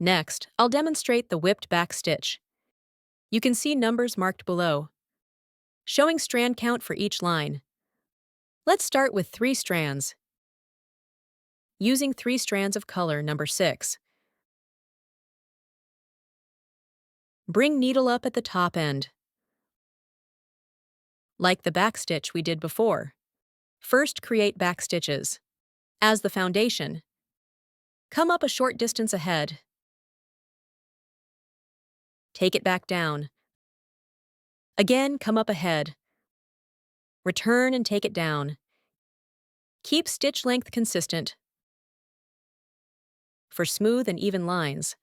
Next, I'll demonstrate the whipped back stitch. You can see numbers marked below, showing strand count for each line. Let's start with 3 strands. Using 3 strands of color number 6. Bring needle up at the top end, like the back stitch we did before. First, create back stitches. As the foundation, come up a short distance ahead. Take it back down. Again, come up ahead. Return and take it down. Keep stitch length consistent for smooth and even lines.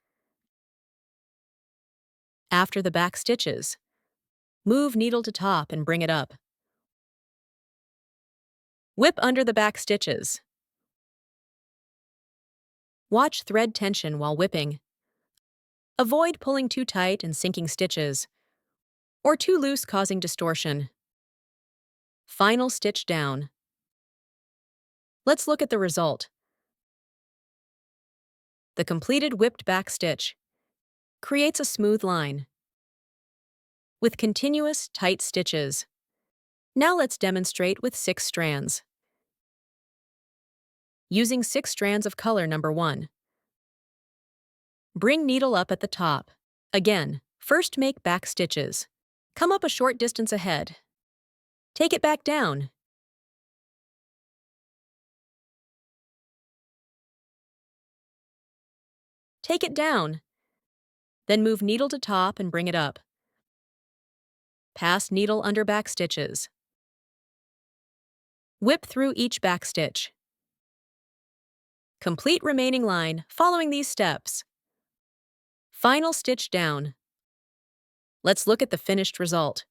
After the back stitches, move needle to top and bring it up. Whip under the back stitches. Watch thread tension while whipping. Avoid pulling too tight and sinking stitches, or too loose causing distortion. Final stitch down. Let's look at the result. The completed whipped back stitch creates a smooth line with continuous, tight stitches. Now let's demonstrate with 6 strands. Using 6 strands of color number 1. Bring needle up at the top. Again, first make back stitches. Come up a short distance ahead. Take it back down. Take it down. Then move needle to top and bring it up. Pass needle under back stitches. Whip through each back stitch. Complete remaining line following these steps. Final stitch down. Let's look at the finished result.